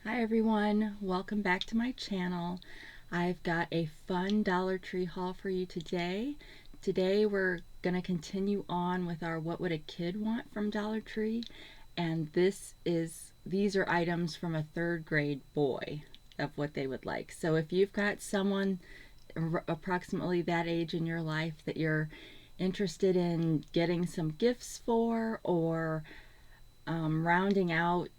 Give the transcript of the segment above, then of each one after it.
Hi everyone, welcome back to my channel. I've got a fun Dollar Tree haul for you today. Today we're going to continue on with our What Would a Kid Want from Dollar Tree, and these are items from a third grade boy of what they would like. So if you've got someone approximately that age in your life that you're interested in getting some gifts for, or rounding out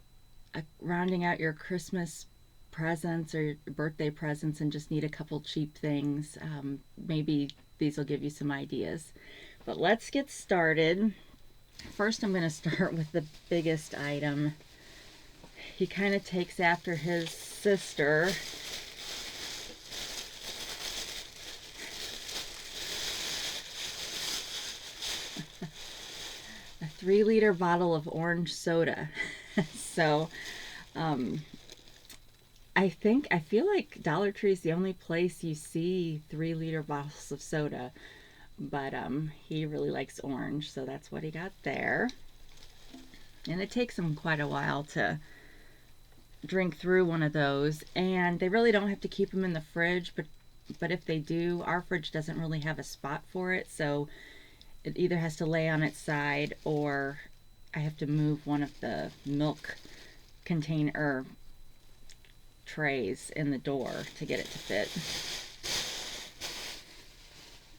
your Christmas presents or your birthday presents and just need a couple cheap things, maybe these will give you some ideas. But let's get started. First, I'm going to start with the biggest item. He kind of takes after his sister. A 3-liter bottle of orange soda. So, I feel like Dollar Tree is the only place you see 3-liter bottles of soda, but he really likes orange, so that's what he got there. And it takes him quite a while to drink through one of those, and they really don't have to keep them in the fridge, but if they do, our fridge doesn't really have a spot for it, so it either has to lay on its side or I have to move one of the milk container trays in the door to get it to fit.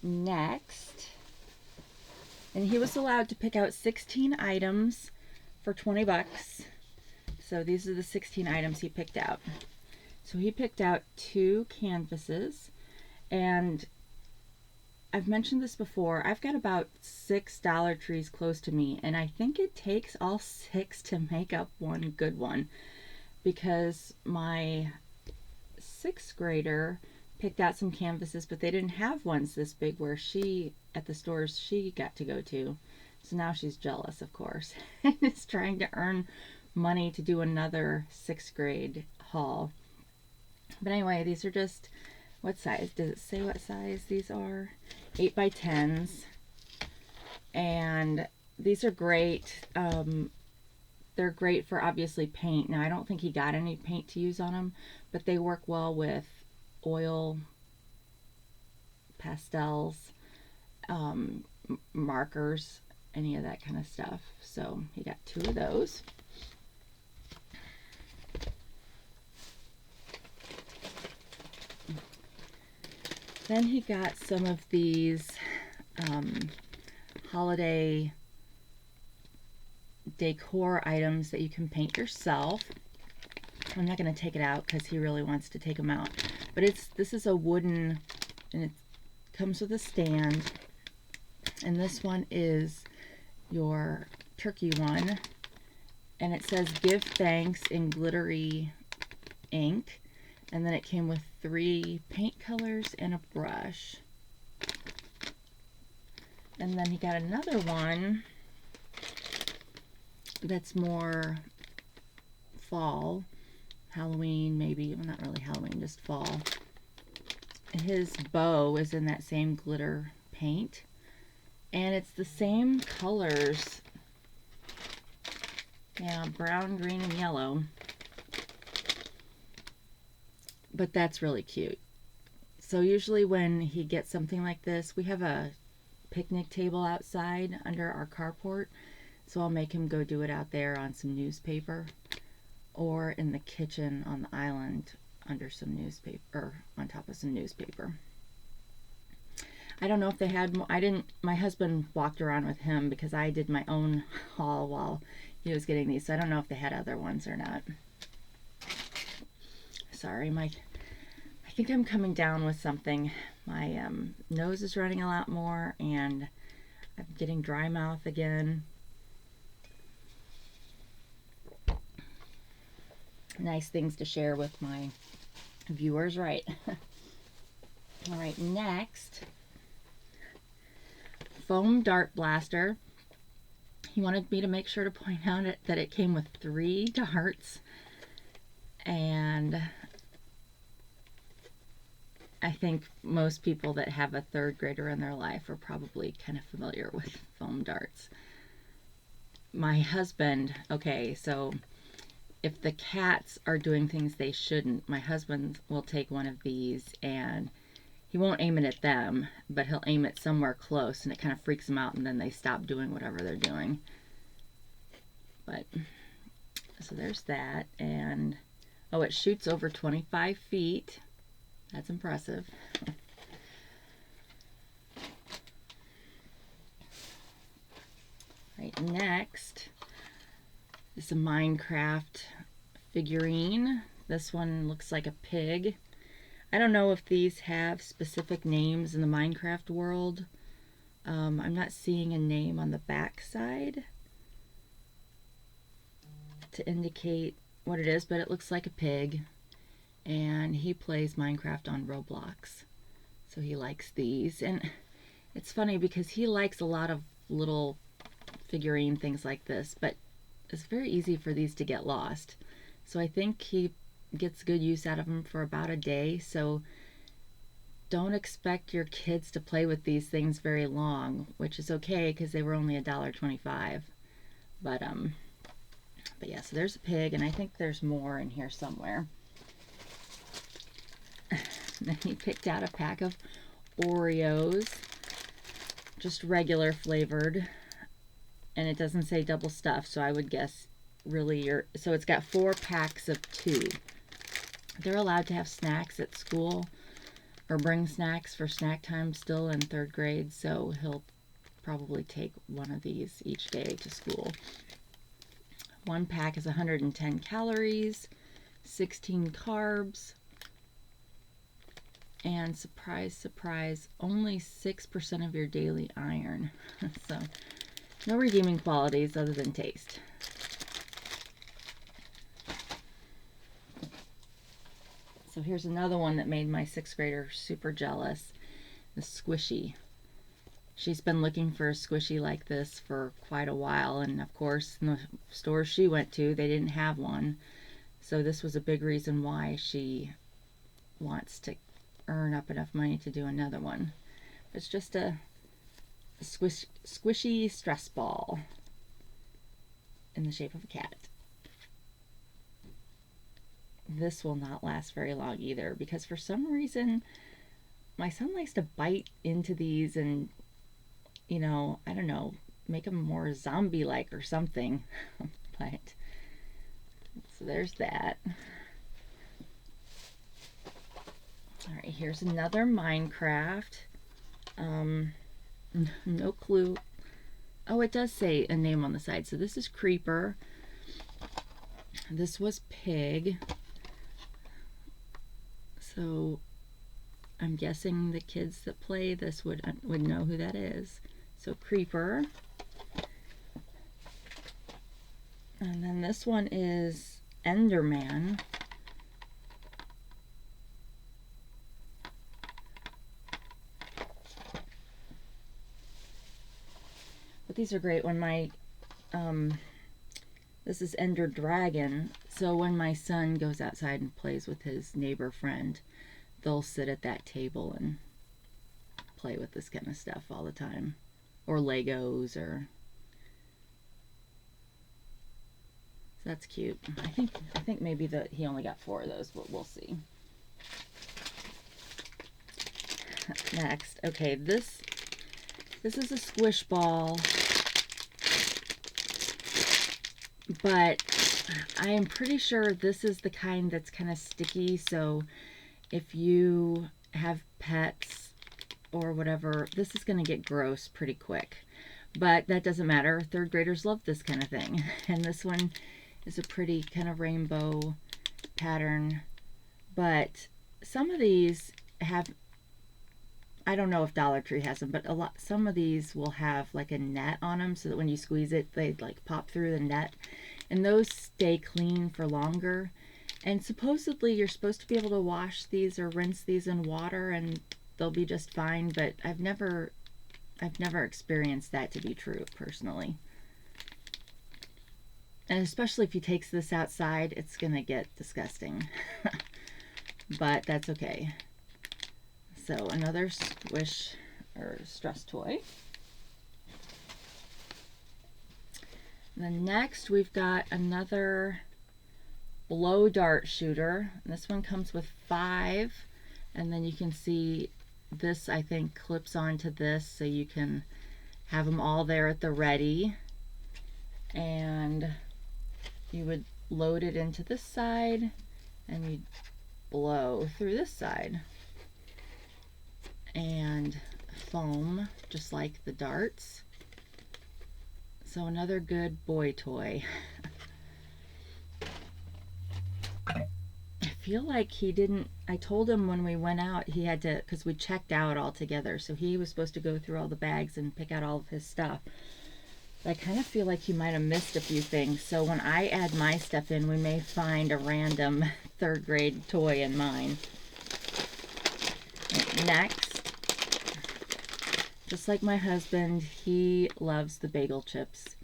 Next, and he was allowed to pick out 16 items for 20 bucks. So these are the 16 items he picked out. So he picked out 2 canvases, and I've mentioned this before, I've got about 6 Dollar Trees close to me, and I think it takes all 6 to make up one good one, because my 6th grader picked out some canvases, but they didn't have ones this big where at the stores she got to go to. So now she's jealous, of course, and is trying to earn money to do another 6th grade haul. But anyway, these are just, what size? Does it say what size these are? 8 by 10s. And these are great. They're great for obviously paint. Now I don't think he got any paint to use on them, but they work well with oil, pastels, markers, any of that kind of stuff. So he got 2 of those. Then he got some of these holiday decor items that you can paint yourself. I'm not going to take it out because he really wants to take them out. But this is a wooden, and it comes with a stand. And this one is your turkey one. And it says "Give Thanks" in glittery ink. And then it came with 3 paint colors and a brush. And then he got another one that's more fall, Halloween maybe, well, not really Halloween, just fall. His bow is in that same glitter paint, and it's the same colors, yeah, brown, green, and yellow, but that's really cute. So usually when he gets something like this, we have a picnic table outside under our carport, so I'll make him go do it out there on some newspaper, or in the kitchen on the island under some newspaper, or on top of some newspaper. I don't know if they had more. My husband walked around with him because I did my own haul while he was getting these, so I don't know if they had other ones or not. Sorry, I think I'm coming down with something. My nose is running a lot more, and I'm getting dry mouth again. Nice things to share with my viewers, right? All right, next, foam dart blaster. He wanted me to make sure to point out that it came with 3 darts, and I think most people that have a 3rd grader in their life are probably kind of familiar with foam darts. My husband, okay, so if the cats are doing things they shouldn't, my husband will take one of these and he won't aim it at them, but he'll aim it somewhere close and it kind of freaks them out and then they stop doing whatever they're doing. But, so there's that. And, oh, it shoots over 25 feet. That's impressive. Right, next is a Minecraft figurine. This one looks like a pig. I don't know if these have specific names in the Minecraft world. I'm not seeing a name on the back side to indicate what it is, but it looks like a pig. And he plays Minecraft on Roblox. So he likes these. And it's funny because he likes a lot of little figurine things like this, but it's very easy for these to get lost. So I think he gets good use out of them for about a day. So don't expect your kids to play with these things very long, which is okay because they were only $1.25. But yeah, so there's a pig, and I think there's more in here somewhere. Then he picked out a pack of Oreos, just regular flavored, and it doesn't say double stuffed, so I would guess really so it's got 4 packs of 2. They're allowed to have snacks at school or bring snacks for snack time still in 3rd grade, so he'll probably take one of these each day to school. 1 pack is 110 calories, 16 carbs, and surprise, surprise, only 6% of your daily iron. So no redeeming qualities other than taste. So here's another one that made my 6th grader super jealous. The squishy. She's been looking for a squishy like this for quite a while, and of course in the stores she went to they didn't have one. So this was a big reason why she wants to earn up enough money to do another one. It's just a squishy stress ball in the shape of a cat. This will not last very long either, because for some reason my son likes to bite into these and, you know, I don't know, make them more zombie-like or something. But so there's that. All right, here's another Minecraft. No clue. Oh, it does say a name on the side. So this is Creeper. This was Pig. So I'm guessing the kids that play this would know who that is. So Creeper. And then this one is Enderman. But these are great. When my this is Ender Dragon. So when my son goes outside and plays with his neighbor friend, they'll sit at that table and play with this kind of stuff all the time. Or Legos, or... So that's cute. I think maybe that he only got 4 of those, but we'll see. Next, okay, this is a squish ball, but I am pretty sure this is the kind that's kind of sticky, so if you have pets or whatever, this is going to get gross pretty quick. But that doesn't matter. 3rd graders love this kind of thing. And this one is a pretty kind of rainbow pattern. But some of these have, I don't know if Dollar Tree has them, but some of these will have like a net on them so that when you squeeze it, they like pop through the net. And those stay clean for longer. And supposedly you're supposed to be able to wash these or rinse these in water and they'll be just fine, but I've never experienced that to be true personally. And especially if you take this outside, it's gonna get disgusting. But that's okay. So another squish or stress toy. And then next we've got another blow dart shooter. This one comes with 5, and then you can see this, I think, clips onto this, so you can have them all there at the ready. And you would load it into this side, and you'd blow through this side. And foam, just like the darts. So another good boy toy. I feel like he didn't, I told him when we went out he had to, because we checked out all together, so he was supposed to go through all the bags and pick out all of his stuff. But I kind of feel like he might have missed a few things, so when I add my stuff in, we may find a random 3rd grade toy in mine. Next, just like my husband, he loves the bagel chips,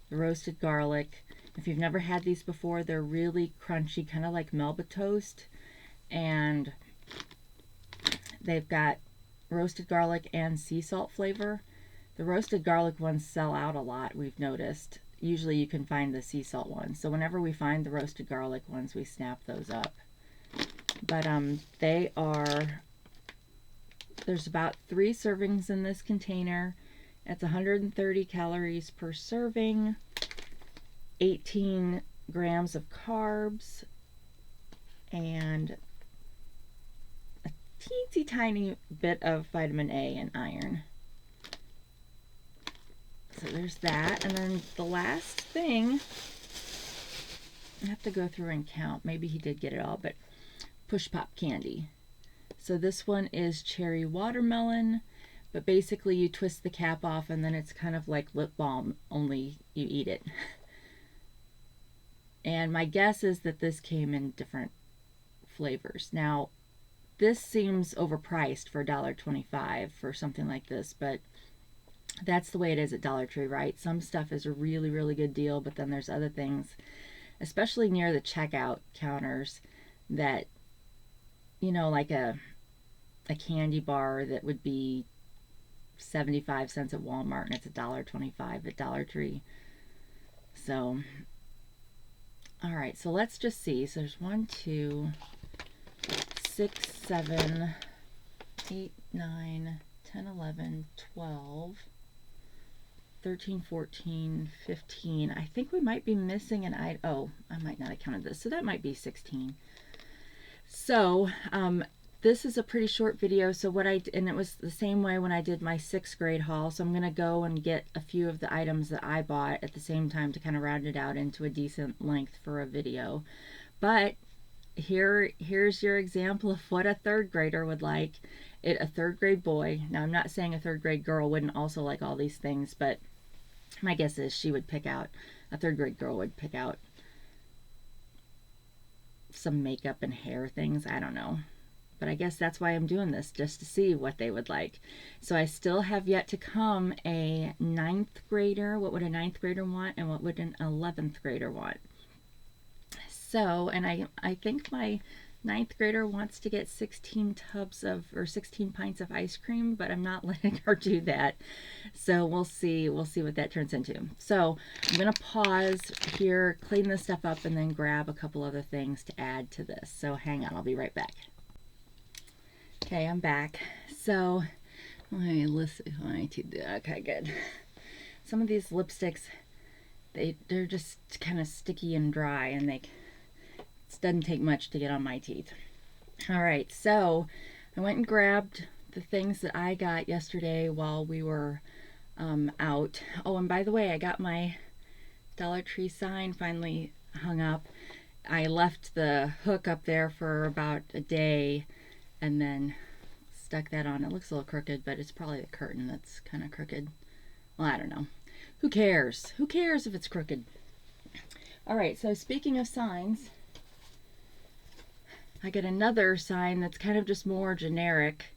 the roasted garlic. If you've never had these before, they're really crunchy, kind of like Melba toast, and they've got roasted garlic and sea salt flavor. The roasted garlic ones sell out a lot, we've noticed. Usually you can find the sea salt ones, so whenever we find the roasted garlic ones, we snap those up. But they are, there's about 3 servings in this container. It's 130 calories per serving, 18 grams of carbs, and a teensy tiny bit of vitamin A and iron. So there's that. And then the last thing, I have to go through and count. Maybe he did get it all, but push pop candy. So this one is cherry watermelon, but basically you twist the cap off and then it's kind of like lip balm, only you eat it. And my guess is that this came in different flavors. Now, this seems overpriced for $1.25 for something like this, but that's the way it is at Dollar Tree, right? Some stuff is a really, really good deal, but then there's other things, especially near the checkout counters, that, you know, like a candy bar that would be 75 cents at Walmart and it's $1.25 at Dollar Tree. So, all right, so let's just see. So there's 1, 2, 6, 7, 8, 9, 10, 11, 12, 13, 14, 15. I think we might be missing an item. Oh, I might not have counted this. So that might be 16. So, this is a pretty short video. So and it was the same way when I did my 6th grade haul. So I'm going to go and get a few of the items that I bought at the same time to kind of round it out into a decent length for a video. But here's your example of what a 3rd grader would like. A 3rd grade boy. Now, I'm not saying a 3rd grade girl wouldn't also like all these things, but my guess is she would pick out, a 3rd grade girl would pick out some makeup and hair things. I don't know. But I guess that's why I'm doing this, just to see what they would like. So I still have yet to come a 9th grader. What would a 9th grader want, and what would an 11th grader want? So, and I think my 9th grader wants to get 16 pints of ice cream, but I'm not letting her do that. So we'll see what that turns into. So I'm going to pause here, clean this stuff up, and then grab a couple other things to add to this. So hang on, I'll be right back. Okay, I'm back. So let's see. Okay, good. Some of these lipsticks, they're just kind of sticky and dry, and it doesn't take much to get on my teeth. All right, so I went and grabbed the things that I got yesterday while we were out. Oh, and by the way, I got my Dollar Tree sign finally hung up. I left the hook up there for about a day and then stuck that on. It looks a little crooked, but it's probably the curtain that's kind of crooked. Well, I don't know. Who cares? Who cares if it's crooked? All right, so speaking of signs, I get another sign that's kind of just more generic.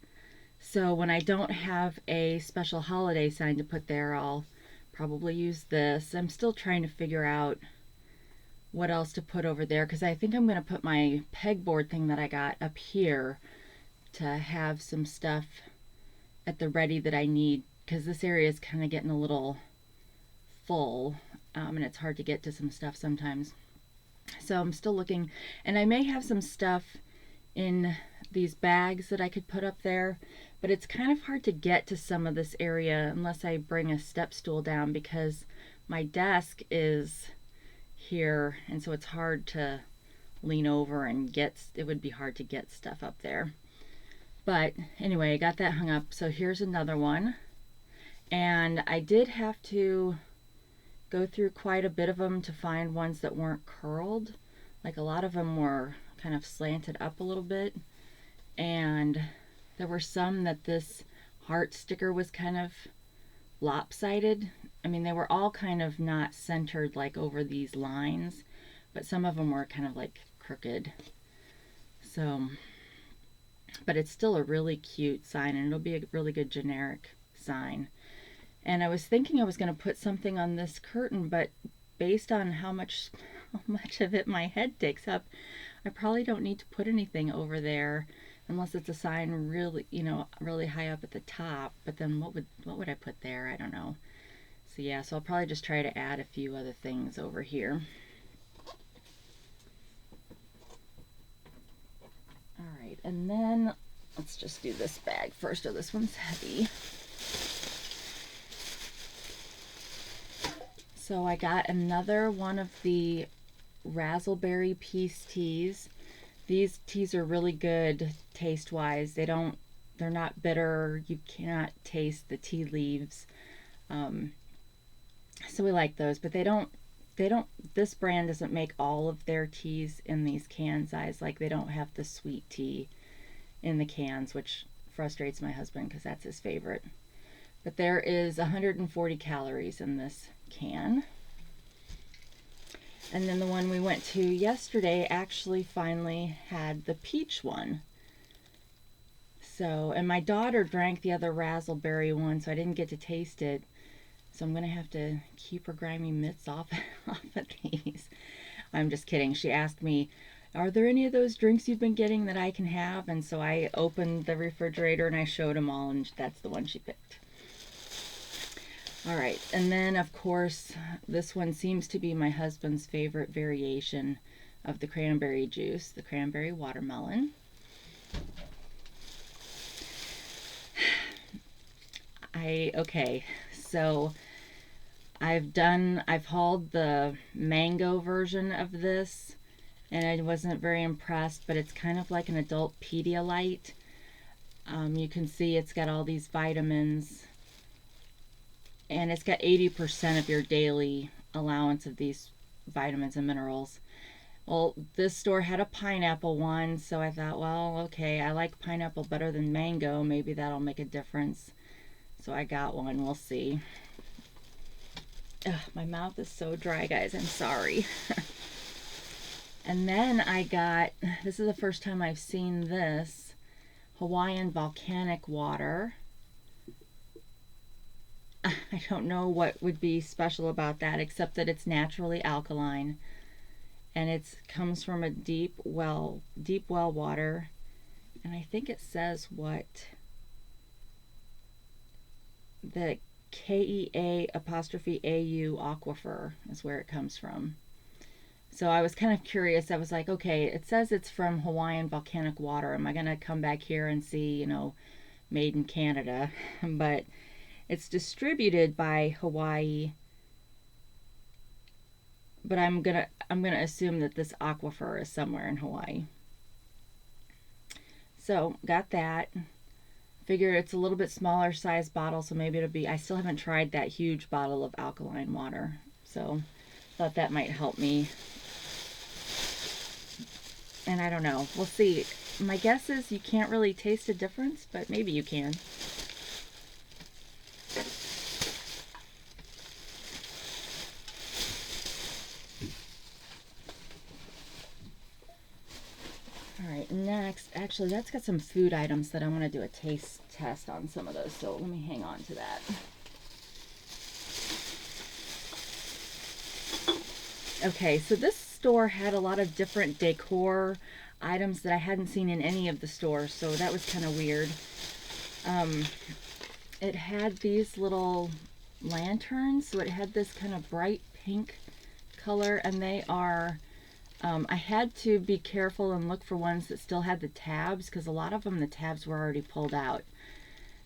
So when I don't have a special holiday sign to put there, I'll probably use this. I'm still trying to figure out what else to put over there, because I think I'm going to put my pegboard thing that I got up here to have some stuff at the ready that I need, because this area is kind of getting a little full, and it's hard to get to some stuff sometimes. So I'm still looking, and I may have some stuff in these bags that I could put up there, but it's kind of hard to get to some of this area unless I bring a step stool down, because my desk is here, and so it's hard to lean over and it would be hard to get stuff up there. But anyway, I got that hung up. So here's another one, and I did have to go through quite a bit of them to find ones that weren't curled. Like, a lot of them were kind of slanted up a little bit, and there were some that this heart sticker was kind of lopsided. I mean, they were all kind of not centered like over these lines, but some of them were kind of like crooked. So, but it's still a really cute sign, and it'll be a really good generic sign. And I was thinking I was going to put something on this curtain, but based on how much of it my head takes up, I probably don't need to put anything over there unless it's a sign really, really high up at the top. But then what would I put there? I don't know. So yeah, so I'll probably just try to add a few other things over here. All right, and then let's just do this bag first. Oh, this one's heavy. So I got another one of the raspberry peace teas. These teas are really good taste-wise. They're not bitter. You cannot taste the tea leaves. So we like those, but this brand doesn't make all of their teas in these can size. Like, they don't have the sweet tea in the cans, which frustrates my husband because that's his favorite. But there is 140 calories in this can. And then the one we went to yesterday actually finally had the peach one. So, and my daughter drank the other raspberry one, so I didn't get to taste it. So I'm going to have to keep her grimy mitts off of these. I'm just kidding. She asked me, are there any of those drinks you've been getting that I can have? And so I opened the refrigerator and I showed them all, and that's the one she picked. All right, and then of course this one seems to be my husband's favorite variation of the cranberry juice, the cranberry watermelon. Okay, so I've hauled the mango version of this, and I wasn't very impressed, but it's kind of like an adult Pedialyte. You can see it's got all these vitamins, and it's got 80% of your daily allowance of these vitamins and minerals. Well, this store had a pineapple one, so I thought, well, okay, I like pineapple better than mango. Maybe that'll make a difference. So I got one. We'll see. Ugh, my mouth is so dry, guys. I'm sorry. And then I got, this is the first time I've seen this, Hawaiian volcanic water. I don't know what would be special about that, except that it's naturally alkaline, and it comes from a deep well water, and I think it says what the KEA apostrophe AU aquifer is where it comes from. So I was kind of curious. I was like, okay, it says it's from Hawaiian volcanic water. Am I going to come back here and see, made in Canada? But it's distributed by Hawaii, but I'm gonna assume that this aquifer is somewhere in Hawaii. So got that. Figure it's a little bit smaller size bottle, so maybe it'll be. I still haven't tried that huge bottle of alkaline water, so thought that might help me. And I don't know. We'll see. My guess is you can't really taste a difference, but maybe you can. Alright, next, actually that's got some food items that I want to do a taste test on some of those, so let me hang on to that. Okay, so this store had a lot of different decor items that I hadn't seen in any of the stores, so that was kind of weird. It had these little lanterns, so it had this kind of bright pink color, and they are I had to be careful and look for ones that still had the tabs, because a lot of them, the tabs were already pulled out.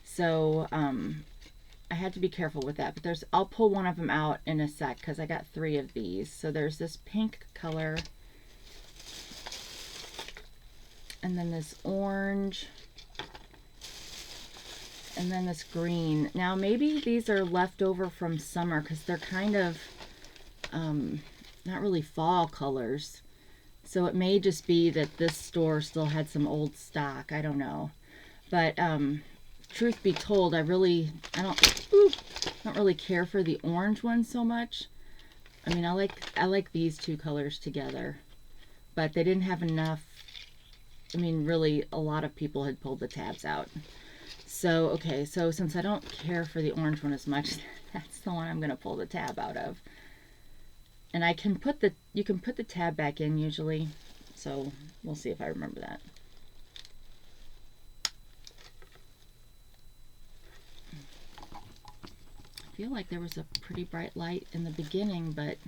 So I had to be careful with that. But I'll pull one of them out in a sec, because I got 3 of these. So there's this pink color, and then this orange, and then this green. Now maybe these are left over from summer, because they're kind of not really fall colors. So it may just be that this store still had some old stock. I don't know. But truth be told, I don't really care for the orange one so much. I mean, I like these 2 colors together, but they didn't have enough. I mean, really, a lot of people had pulled the tabs out. So, okay, so since I don't care for the orange one as much, that's the one I'm going to pull the tab out of. And you can put the tab back in usually, so we'll see if I remember that. I feel like there was a pretty bright light in the beginning, but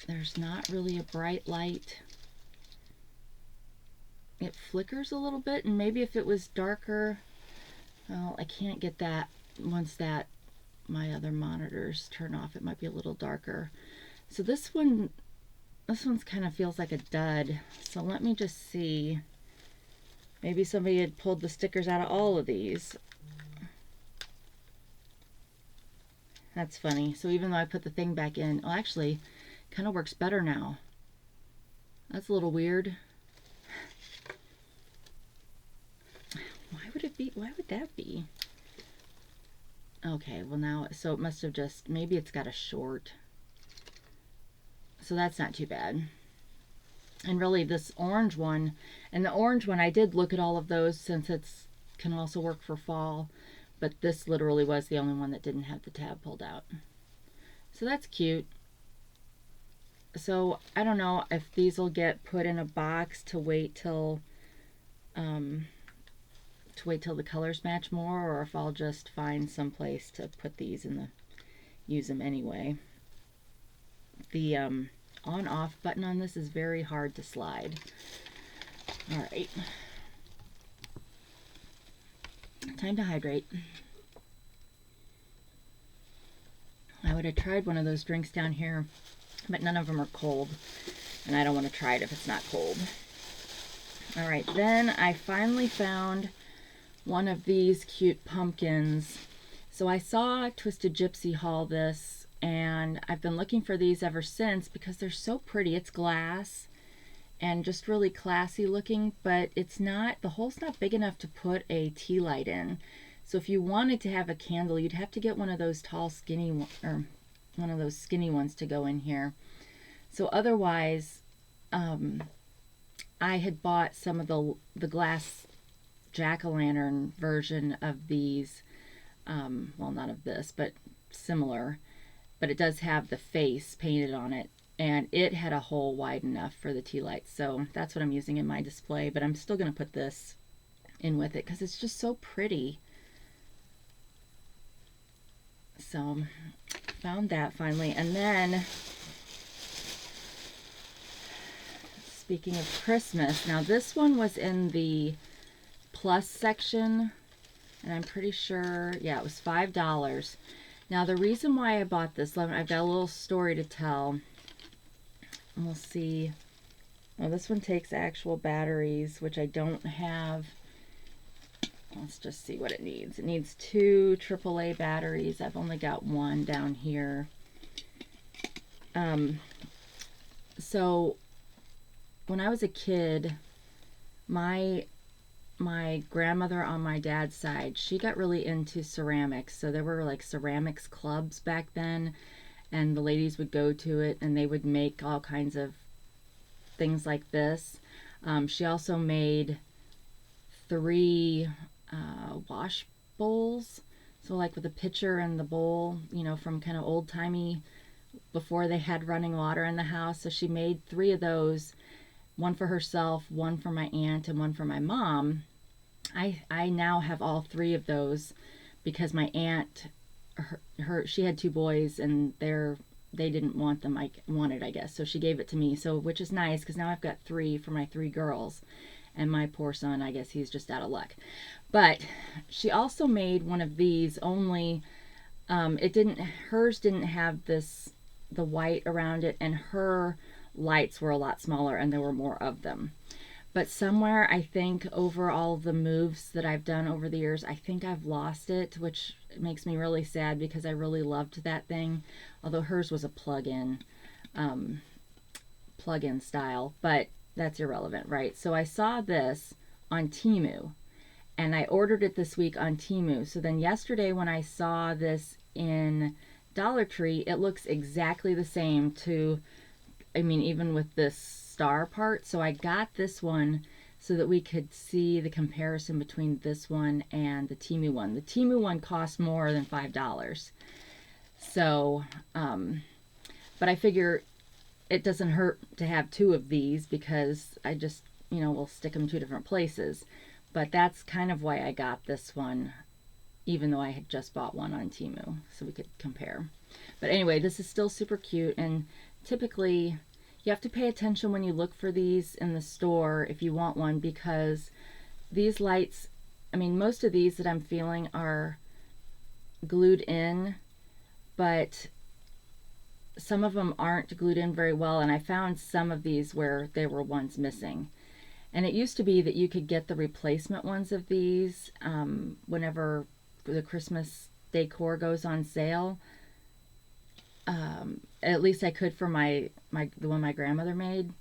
there's not really a bright light. It flickers a little bit, and maybe if it was darker, well, I can't get that once my other monitors turn off. It might be a little darker. So this one's kind of feels like a dud. So let me just see. Maybe somebody had pulled the stickers out of all of these. That's funny. So even though I put the thing back in, well, actually, it kind of works better now. That's a little weird. Why would that be? Okay, well now, so it must have just, maybe it's got a short. So that's not too bad. And really this orange one, and the orange one, I did look at all of those since it's can also work for fall, but this literally was the only one that didn't have the tab pulled out. So that's cute. So I don't know if these will get put in a box to wait till the colors match more, or if I'll just find some place to put these in use them anyway. The on-off button on this is very hard to slide. All right. Time to hydrate. I would have tried one of those drinks down here, but none of them are cold, and I don't want to try it if it's not cold. All right, then I finally found one of these cute pumpkins. So I saw Twisted Gypsy haul this, and I've been looking for these ever since because they're so pretty. It's glass and just really classy looking, but it's not, the hole's not big enough to put a tea light in. So if you wanted to have a candle, you'd have to get one of those tall, skinny, or one of those skinny ones to go in here. So otherwise, I had bought some of the glass jack-o'-lantern version of these, well, not of this, but similar, but it does have the face painted on it, and it had a hole wide enough for the tea light. So that's what I'm using in my display, but I'm still going to put this in with it because it's just so pretty. So found that finally. And then speaking of Christmas, now this one was in the plus section, and I'm pretty sure, yeah, it was $5. Now the reason why I bought this, I've got a little story to tell. And we'll see. Well, this one takes actual batteries, which I don't have. Let's just see what it needs. It needs 2 AAA batteries. I've only got one down here. So when I was a kid, my grandmother on my dad's side, she got really into ceramics. So there were like ceramics clubs back then, and the ladies would go to it and they would make all kinds of things like this. She also made 3 wash bowls, so like with a pitcher and the bowl, you know, from kind of old-timey, before they had running water in the house. So she made 3 of those, one for herself, one for my aunt, and one for my mom. I now have all 3 of those because my aunt, she had 2 boys, and they're they didn't want them. I wanted, I guess. So she gave it to me. So, which is nice because now I've got 3 for my 3 girls. And my poor son, I guess he's just out of luck. But she also made one of these, only hers didn't have the white around it, and her lights were a lot smaller and there were more of them. But somewhere, I think, over all the moves that I've done over the years, I think I've lost it, which makes me really sad because I really loved that thing. Although hers was a plug-in style, but that's irrelevant, right? So I saw this on Temu, and I ordered it this week on Temu. So then yesterday when I saw this in Dollar Tree, it looks exactly the same to, I mean, even with this star part. So I got this one so that we could see the comparison between this one and the Temu one. The Temu one cost more than $5. So, but I figure it doesn't hurt to have 2 of these because I just, will stick them 2 different places. But that's kind of why I got this one, even though I had just bought one on Temu, so we could compare. But anyway, this is still super cute, and typically you have to pay attention when you look for these in the store if you want one, because these lights, I mean, most of these that I'm feeling are glued in, but some of them aren't glued in very well, and I found some of these where there were ones missing. And it used to be that you could get the replacement ones of these whenever the Christmas decor goes on sale. At least I could for the one my grandmother made.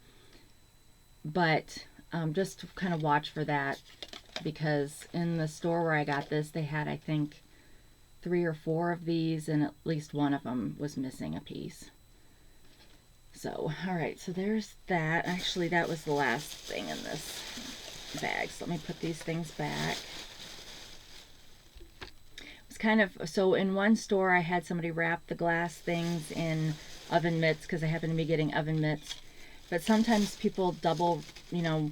But just kind of watch for that, because in the store where I got this, they had, I think, 3 or 4 of these, and at least one of them was missing a piece. So, alright, so there's that. Actually, that was the last thing in this bag. So let me put these things back. It's kind of, so in one store I had somebody wrap the glass things in oven mitts because I happen to be getting oven mitts. But sometimes people double, well,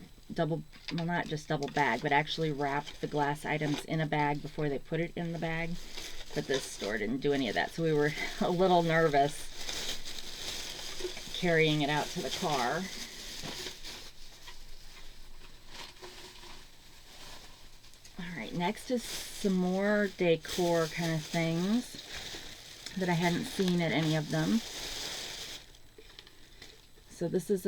not just double bag, but actually wrap the glass items in a bag before they put it in the bag. But this store didn't do any of that, so we were a little nervous carrying it out to the car. Alright, next is some more decor kind of things that I hadn't seen at any of them. So this is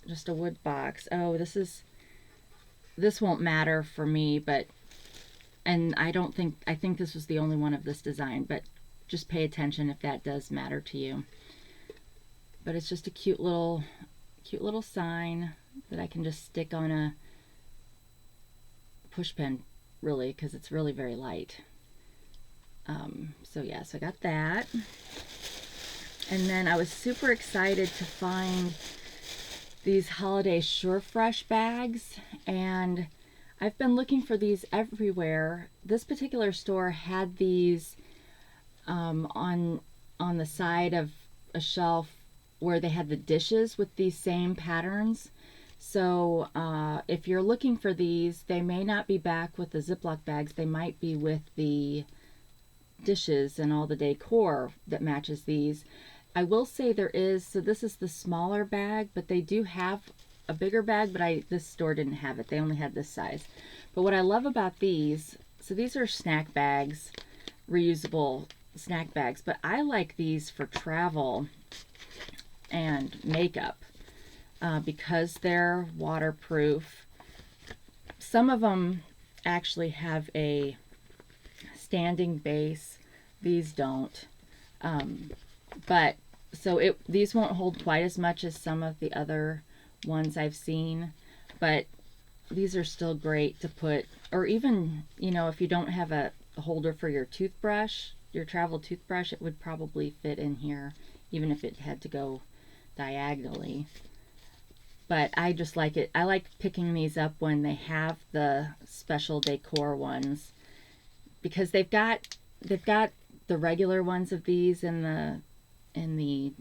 just a wood box. Oh, this won't matter for me, but, and I think this was the only one of this design, but just pay attention if that does matter to you. But it's just a cute little sign that I can just stick on a push pen, really, because it's really very light. So yeah, so I got that. And then I was super excited to find these holiday Surefresh bags, and I've been looking for these everywhere. This particular store had these on the side of a shelf where they had the dishes with these same patterns. So if you're looking for these, they may not be back with the Ziploc bags. They might be with the dishes and all the decor that matches these. I will say there is, so this is the smaller bag, but they do have a bigger bag, but this store didn't have it. They only had this size. But what I love about these, so these are snack bags, reusable snack bags, but I like these for travel and makeup because they're waterproof. Some of them actually have a standing base. These don't. But so these won't hold quite as much as some of the other ones I've seen, but these are still great to put, or even, if you don't have a holder for your toothbrush, your travel toothbrush, it would probably fit in here, even if it had to go diagonally. But I just like it. I like picking these up when they have the special decor ones, because they've got the regular ones of these in the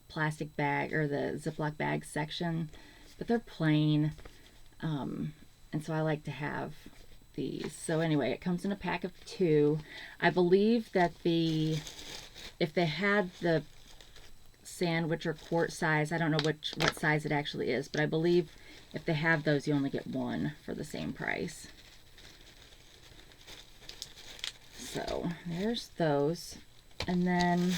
plastic bag or the Ziploc bag section, but they're plain, and so I like to have these. So anyway, it comes in a pack of 2. I believe that if they had the sandwich or quart size. I don't know what size it actually is, but I believe if they have those, you only get one for the same price. So there's those. And then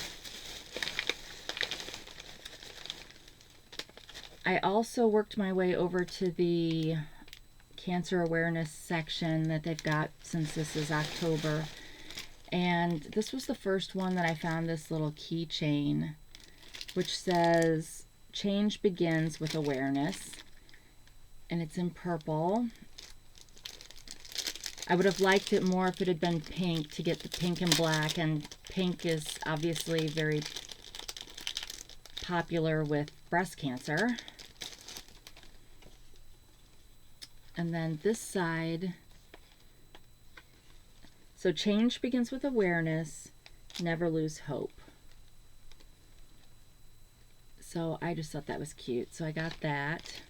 I also worked my way over to the cancer awareness section that they've got since this is October. And this was the first one that I found, this little keychain, which says, "Change begins with awareness." And it's in purple. I would have liked it more if it had been pink, to get the pink and black, and pink is obviously very popular with breast cancer. And then this side, so change begins with awareness, never lose hope. So I just thought that was cute, so I got that.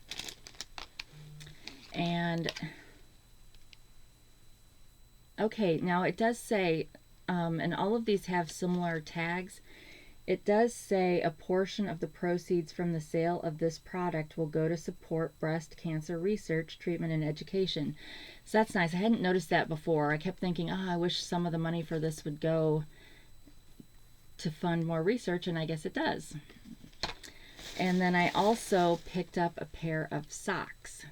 And okay, now it does say, and all of these have similar tags, it does say a portion of the proceeds from the sale of this product will go to support breast cancer research, treatment, and education. So that's nice. I hadn't noticed that before. I kept thinking, oh, I wish some of the money for this would go to fund more research, and I guess it does. And then I also picked up a pair of socks.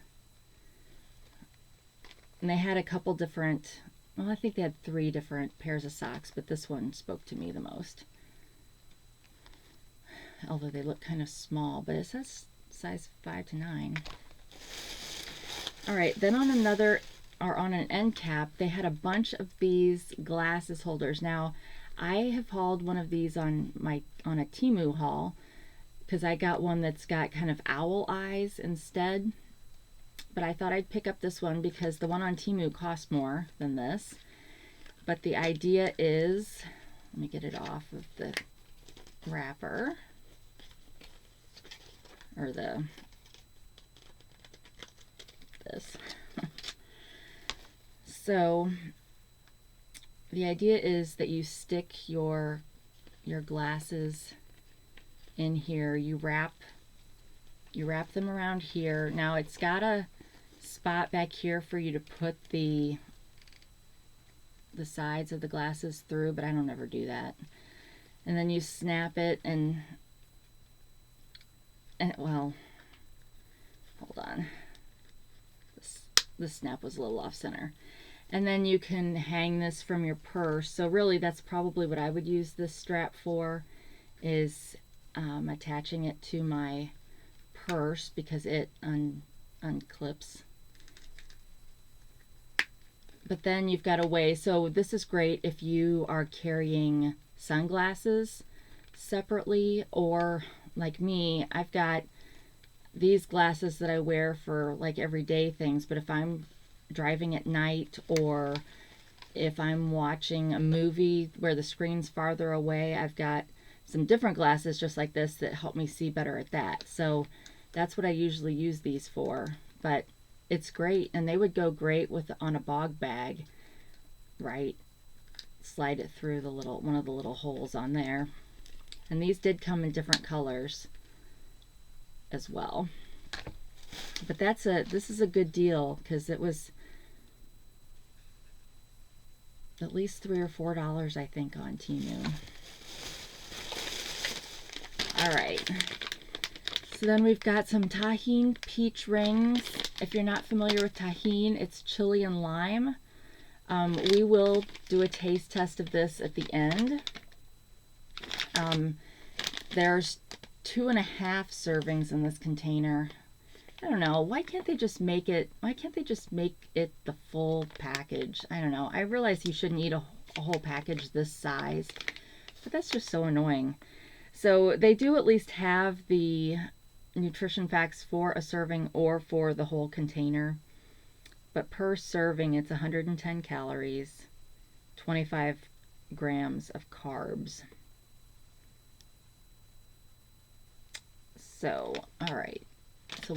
And they had a couple different, well, I think they had 3 different pairs of socks, but this one spoke to me the most. Although they look kind of small, but it says size 5 to 9. All right, then on on an end cap, they had a bunch of these glasses holders. Now, I have hauled one of these on a Temu haul, because I got one that's got kind of owl eyes instead. But I thought I'd pick up this one because the one on Temu costs more than this. But the idea is, let me get it off of the wrapper. Or this. So the idea is that you stick your glasses in here. You wrap them around here. Now it's got a spot back here for you to put the sides of the glasses through, but I don't ever do that. And then you snap it, and well, hold on. This snap was a little off center. And then you can hang this from your purse. So really, that's probably what I would use this strap for, is attaching it to my purse, because it unclips. But then you've got a way, so this is great if you are carrying sunglasses separately, or like me, I've got these glasses that I wear for like everyday things, but if I'm driving at night, or if I'm watching a movie where the screen's farther away, I've got some different glasses just like this that help me see better at that. So that's what I usually use these for. But it's great, and they would go great on a bog bag, right? Slide it through one of the little holes on there. And these did come in different colors as well. But this is a good deal, because it was at least $3 or $4, I think, on Temu. All right. So then we've got some Tajin peach rings. If you're not familiar with Tajin, it's chili and lime. We will do a taste test of this at the end. There's 2.5 servings in this container. I don't know. Why can't they just make it the full package? I don't know. I realize you shouldn't eat a whole package this size, but that's just so annoying. So they do at least have the nutrition facts for a serving or for the whole container. But per serving, it's 110 calories, 25 grams of carbs. So, all right. So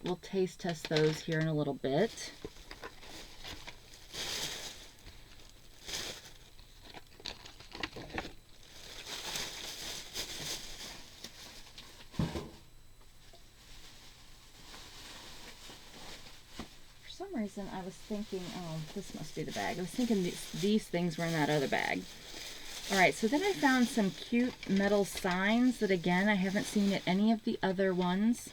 we'll taste test those here in a little bit. reason I was thinking, oh, this must be the bag. I was thinking these things were in that other bag. All right, so then I found some cute metal signs that, again, I haven't seen at any of the other ones.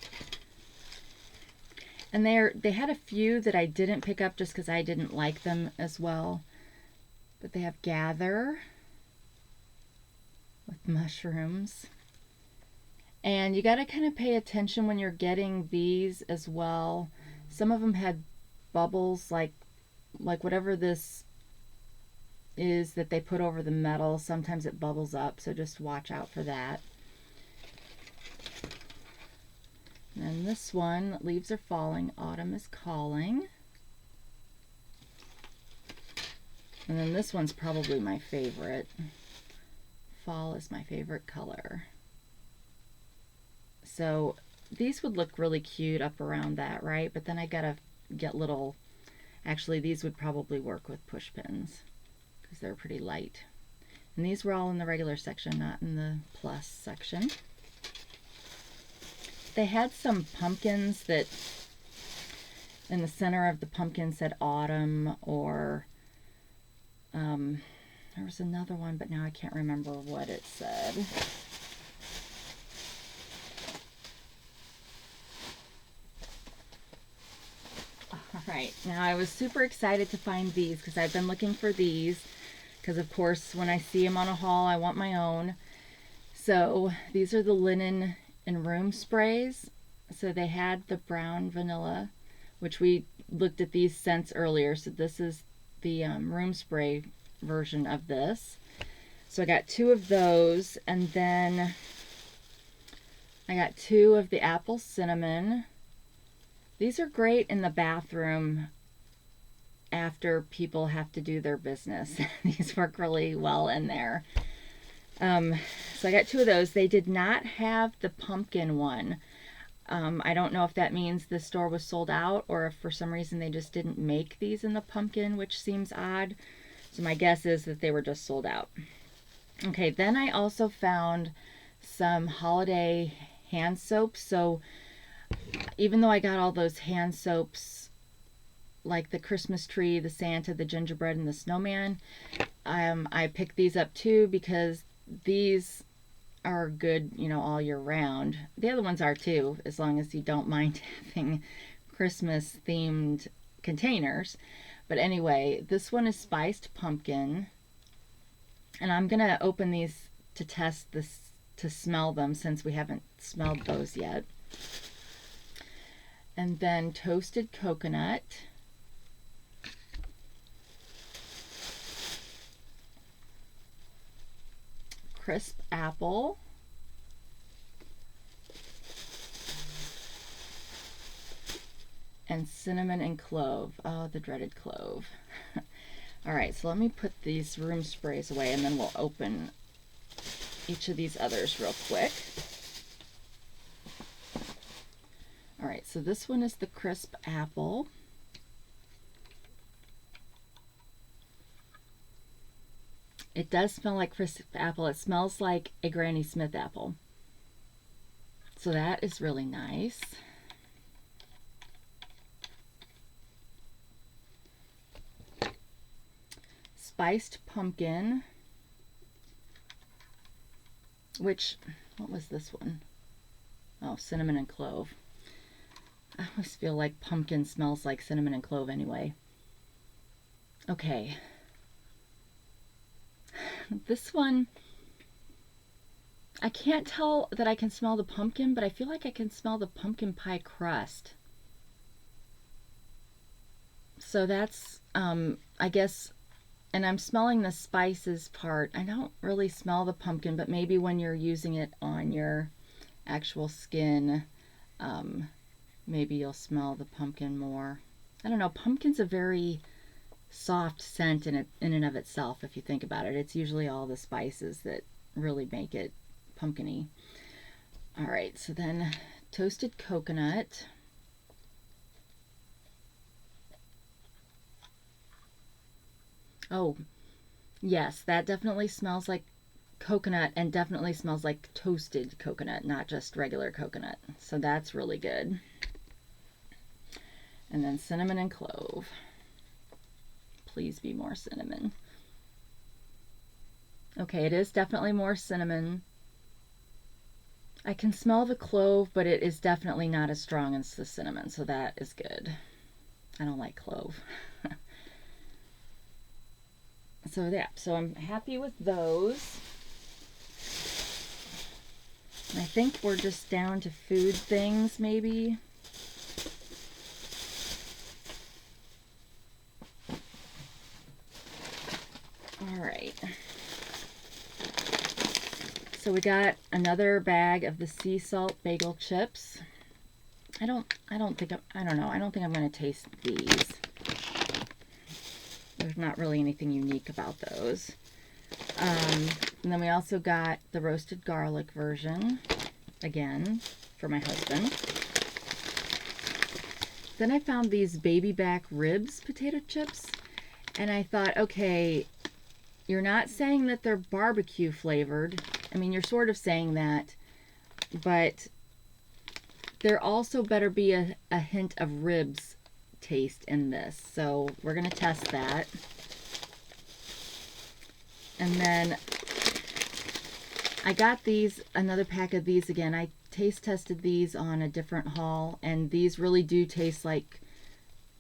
And they had a few that I didn't pick up just because I didn't like them as well. But they have gather with mushrooms. And you got to kind of pay attention when you're getting these as well. Some of them had bubbles, like whatever this is that they put over the metal. Sometimes it bubbles up, so just watch out for that. And this one, leaves are falling, autumn is calling. And then this one's probably my favorite. Fall is my favorite color. So these would look really cute up around that, right? But then I gotta get little, actually these would probably work with push pins because they're pretty light. And these were all in the regular section, not in the plus section. They had some pumpkins that in the center of the pumpkin said autumn, or there was another one, but now I can't remember what it said. All right, now I was super excited to find these because I've been looking for these because, of course, when I see them on a haul, I want my own. So these are the linen and room sprays. So they had the brown vanilla, which we looked at these scents earlier. So this is the room spray version of this. So I got 2 of those, and then I got 2 of the apple cinnamon. These are great in the bathroom after people have to do their business. These work really well in there. So I got 2 of those. They did not have the pumpkin one. I don't know if that means the store was sold out or if for some reason they just didn't make these in the pumpkin, which seems odd. So my guess is that they were just sold out. Okay, then I also found some holiday hand soaps. So even though I got all those hand soaps, like the Christmas tree, the Santa, the gingerbread, and the snowman, I picked these up too because these are good, you know, all year round. The other ones are too, as long as you don't mind having Christmas themed containers. But anyway, this one is spiced pumpkin, and I'm gonna open these to test this, to smell them, since we haven't smelled those yet. And then toasted coconut, crisp apple, and cinnamon and clove. Oh, the dreaded clove. All right, so let me put these room sprays away, and then we'll open each of these others real quick. All right, so this one is the crisp apple. It does smell like crisp apple. It smells like a Granny Smith apple. So that is really nice. Spiced pumpkin, which, what was this one? Oh, cinnamon and clove. I always feel like pumpkin smells like cinnamon and clove anyway. Okay. This one, I can't tell that I can smell the pumpkin, but I feel like I can smell the pumpkin pie crust. So that's, I guess, and I'm smelling the spices part. I don't really smell the pumpkin, but maybe when you're using it on your actual skin, maybe you'll smell the pumpkin more. I don't know, pumpkin's a very soft scent in and of itself, if you think about it. It's usually all the spices that really make it pumpkin-y. All right, so then toasted coconut. Oh, yes, that definitely smells like coconut, and definitely smells like toasted coconut, not just regular coconut. So that's really good. And then cinnamon and clove. Please be more cinnamon. Okay, it is definitely more cinnamon. I can smell the clove, but it is definitely not as strong as the cinnamon, so that is good. I don't like clove. So yeah, so I'm happy with those. And I think we're just down to food things, maybe. All right. So we got another bag of the sea salt bagel chips. I don't think I'm going to taste these. There's not really anything unique about those. And then we also got the roasted garlic version, again, for my husband. Then I found these baby back ribs potato chips, and I thought, okay, you're not saying that they're barbecue flavored. I mean, you're sort of saying that, but there also better be a hint of ribs taste in this. So we're going to test that. And then I got these, another pack of these again. I taste tested these on a different haul, and these really do taste like,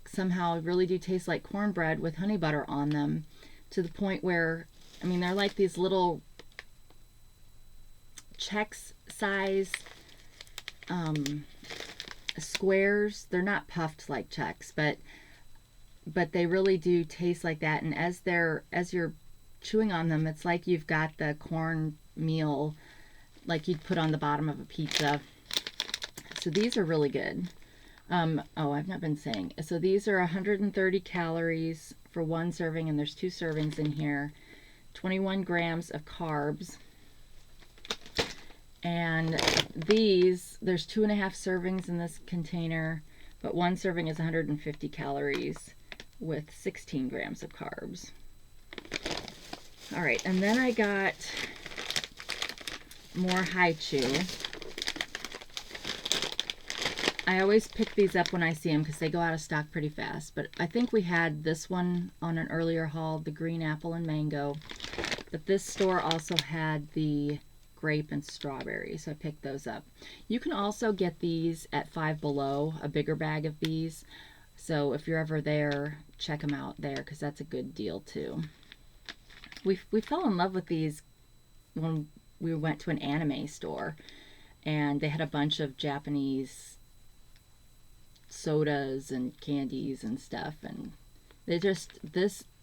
somehow really do taste like cornbread with honey butter on them, to the point where, I mean, they're like these little Chex size squares. They're not puffed like Chex, but they really do taste like that. And as you're chewing on them, it's like you've got the corn meal like you'd put on the bottom of a pizza. So these are really good. Oh, I've not been saying. So these are 130 calories for one serving, and there's 2 servings in here. 21 grams of carbs. And these, there's 2.5 servings in this container, but one serving is 150 calories with 16 grams of carbs. All right, and then I got more high chew. I always pick these up when I see them because they go out of stock pretty fast, but I think we had this one on an earlier haul, the green apple and mango, but this store also had the grape and strawberry, so I picked those up. You can also get these at Five Below, a bigger bag of these, so if you're ever there, check them out there because that's a good deal too. We fell in love with these when we went to an anime store, and they had a bunch of Japanese sodas and candies and stuff, and they just,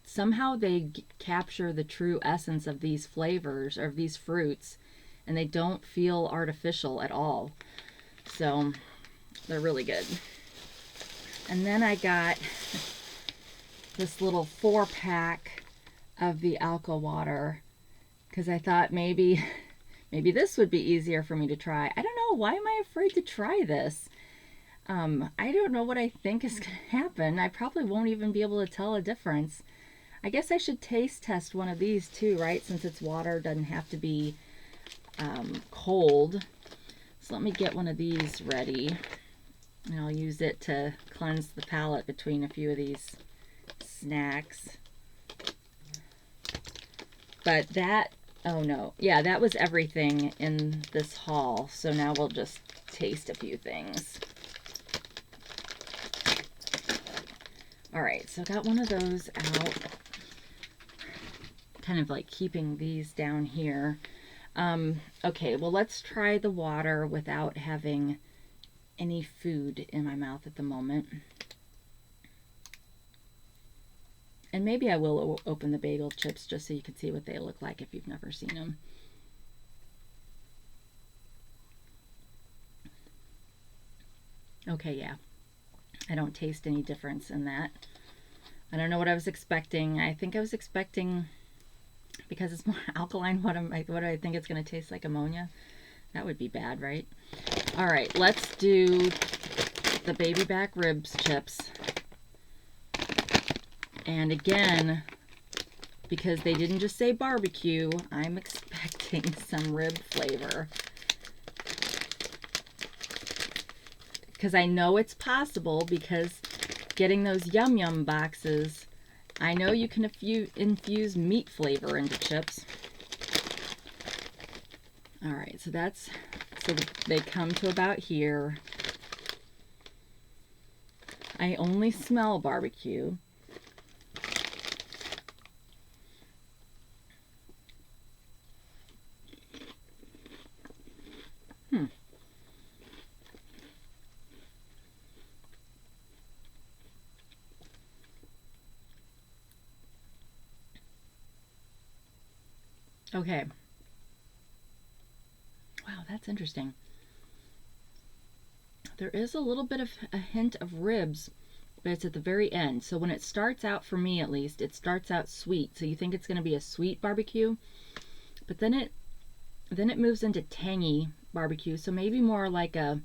somehow they capture the true essence of these flavors, or of these fruits, and they don't feel artificial at all. So they're really good. And then I got this little 4-pack of the Alka water because I thought maybe this would be easier for me to try. I don't know, why am I afraid to try this? I don't know what I think is going to happen. I probably won't even be able to tell a difference. I guess I should taste test one of these too, right? Since it's water, doesn't have to be cold. So let me get one of these ready, and I'll use it to cleanse the palate between a few of these snacks. But that, oh no, yeah, that was everything in this haul. So now we'll just taste a few things. All right, so got one of those out, kind of like keeping these down here. Okay, well, let's try the water without having any food in my mouth at the moment. And maybe I will open the bagel chips just so you can see what they look like if you've never seen them. Okay, yeah. I don't taste any difference in that. I don't know what I was expecting. I think I was expecting, because it's more alkaline, what do I think it's going to taste like? Ammonia? That would be bad, right? All right, let's do the baby back ribs chips. And again, because they didn't just say barbecue, I'm expecting some rib flavor. Because I know it's possible, because getting those Yum Yum boxes, I know you can infuse meat flavor into chips. All right, so they come to about here. I only smell barbecue. Okay. Wow, that's interesting. There is a little bit of a hint of ribs, but it's at the very end. So when it starts out, for me at least, it starts out sweet. So you think it's going to be a sweet barbecue, but then it moves into tangy barbecue. So maybe more like a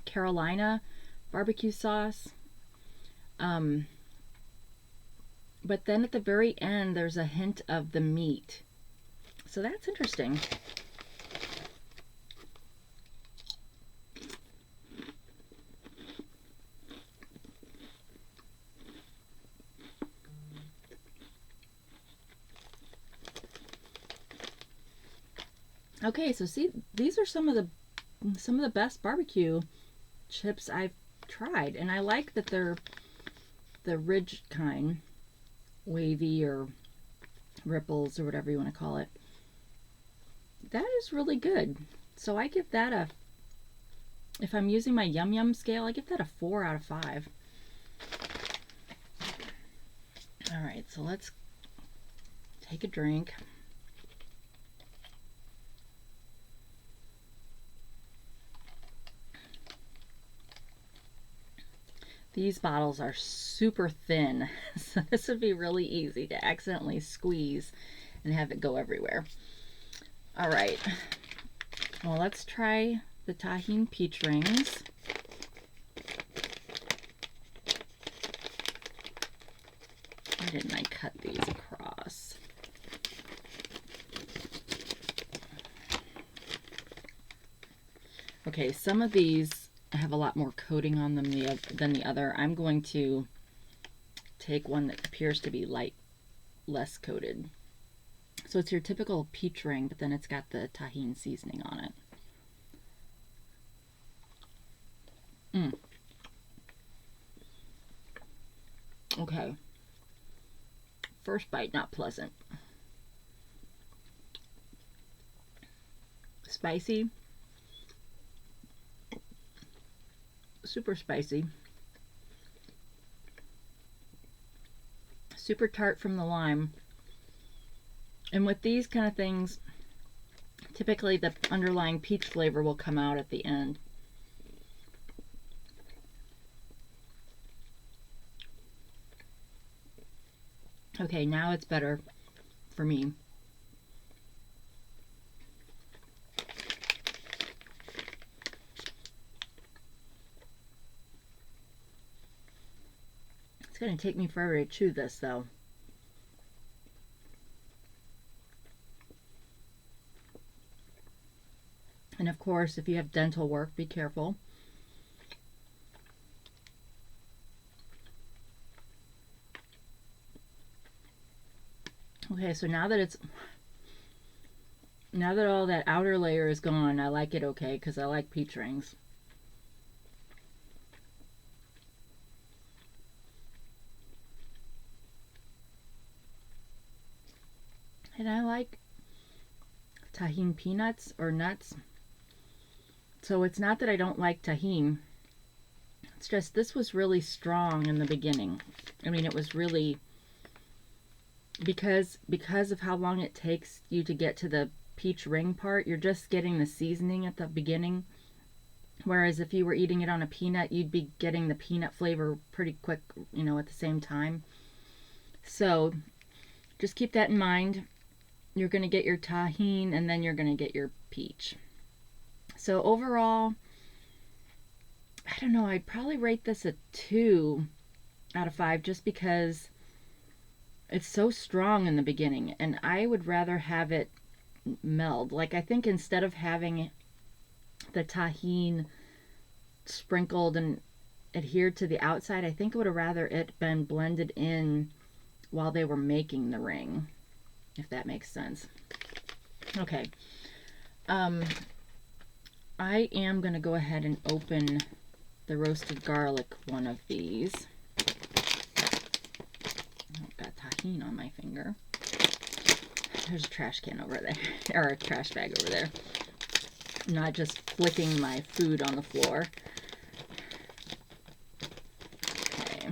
Carolina barbecue sauce. But then at the very end, there's a hint of the meat. So that's interesting. Okay, so see, these are some of the best barbecue chips I've tried, and I like that they're the ridge kind, wavy or ripples or whatever you want to call it. That is really good. So I give that if I'm using my Yum Yum scale, I give that a 4 out of 5. All right, so let's take a drink. These bottles are super thin, so this would be really easy to accidentally squeeze and have it go everywhere. All right, well, let's try the tahini peach rings. Why didn't I cut these across? Okay, some of these have a lot more coating on them than the other. I'm going to take one that appears to be less coated. So it's your typical peach ring, but then it's got the tahini seasoning on it. Okay. First bite, not pleasant. Spicy. Super spicy. Super tart from the lime. And with these kind of things, typically the underlying peach flavor will come out at the end. Okay, now it's better for me. It's going to take me forever to chew this, though. And of course, if you have dental work, be careful. Okay, so now that all that outer layer is gone, I like it okay because I like peach rings. And I like tahini peanuts or nuts. So it's not that I don't like tahini. It's just this was really strong in the beginning. I mean, it was really because of how long it takes you to get to the peach ring part, you're just getting the seasoning at the beginning. Whereas if you were eating it on a peanut, you'd be getting the peanut flavor pretty quick, you know, at the same time. So just keep that in mind. You're going to get your tahini and then you're going to get your peach. So overall, I don't know, I'd probably rate this a 2 out of 5 just because it's so strong in the beginning and I would rather have it meld. Like I think instead of having the tahini sprinkled and adhered to the outside. I think I would have rather it been blended in while they were making the ring, if that makes sense. Okay. I am going to go ahead and open the roasted garlic one of these. I've got tahini on my finger. There's a trash can over there, or a trash bag over there. I'm not just flicking my food on the floor. Okay.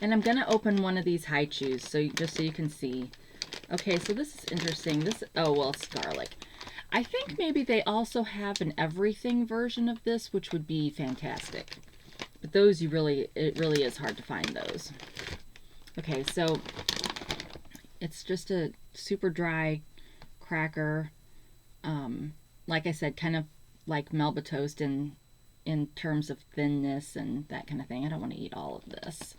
And I'm going to open one of these high chews, so just so you can see. Okay, so this is interesting. This, oh, well, it's garlic. I think maybe they also have an everything version of this, which would be fantastic. But those, it really is hard to find those. Okay, so it's just a super dry cracker. Like I said, kind of like Melba toast in terms of thinness and that kind of thing. I don't want to eat all of this.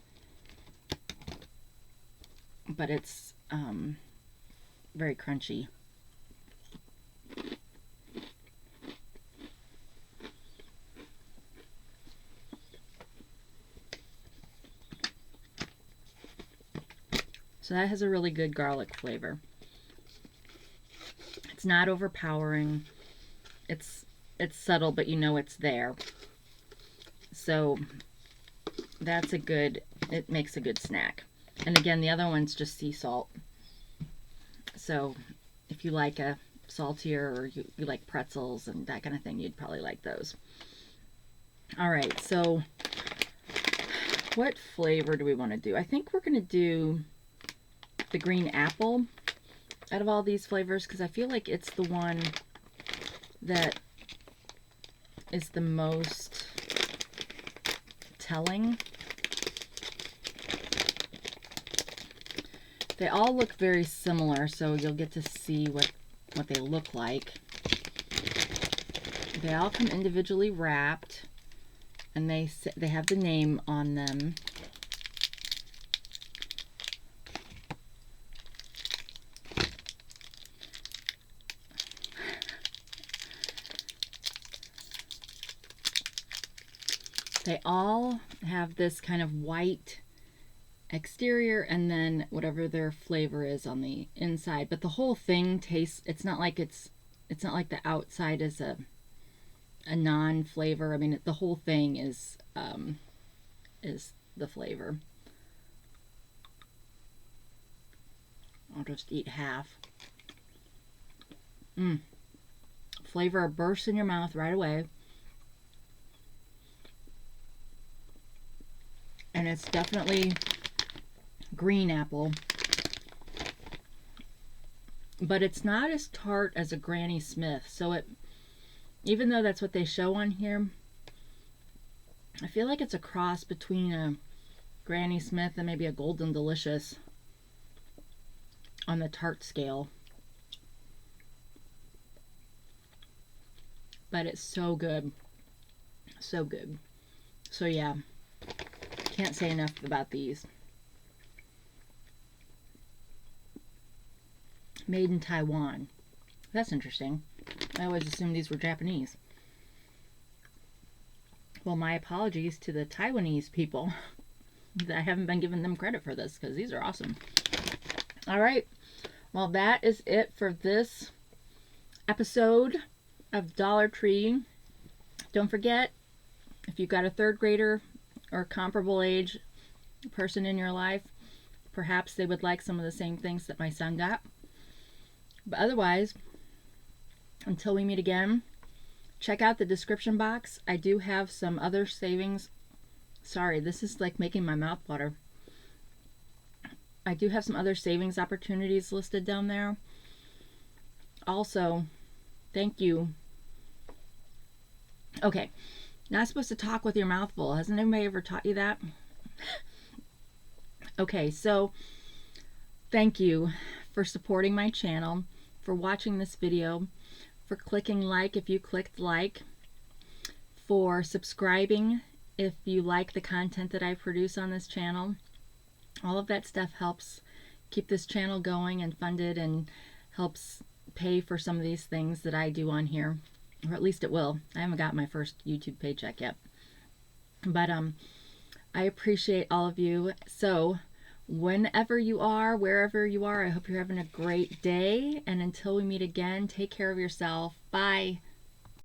But it's very crunchy. So that has a really good garlic flavor. It's not overpowering. It's subtle, but you know it's there. So that's a good, it makes a good snack. And again, the other one's just sea salt. So if you like a saltier, or you like pretzels and that kind of thing, you'd probably like those. All right, so what flavor do we want to do? I think we're going to do the green apple out of all these flavors, because I feel like it's the one that is the most telling. They all look very similar, so you'll get to see what they look like. They all come individually wrapped, and they have the name on them. They all have this kind of white exterior and then whatever their flavor is on the inside, but the whole thing tastes, it's not like the outside is a non-flavor. I mean, the whole thing is the flavor. I'll just eat half. Flavor bursts in your mouth right away. And it's definitely green apple, but it's not as tart as a Granny Smith. So it, even though that's what they show on here, I feel like it's a cross between a Granny Smith and maybe a Golden Delicious on the tart scale. But it's so good. So good. So yeah, can't say enough about these. Made in Taiwan. That's interesting. I always assumed these were Japanese. Well, my apologies to the Taiwanese people. I haven't been giving them credit for this, because these are awesome. All right. Well, that is it for this episode of Dollar Tree. Don't forget, if you've got a third grader or comparable age person in your life, perhaps they would like some of the same things that my son got. But otherwise, until we meet again, check out the description box. I do have some other savings. Sorry, this is like making my mouth water. I do have some other savings opportunities listed down there. Also, thank you. Okay, not supposed to talk with your mouth full. Hasn't anybody ever taught you that? Okay, so thank you for supporting my channel, for watching this video, for clicking like if you clicked like, for subscribing if you like the content that I produce on this channel, All of that stuff helps keep this channel going and funded, and helps pay for some of these things that I do on here, or at least it will. I haven't got my first YouTube paycheck yet, but I appreciate all of you. So whenever you are, wherever you are, I hope you're having a great day, and until we meet again, take care of yourself. Bye.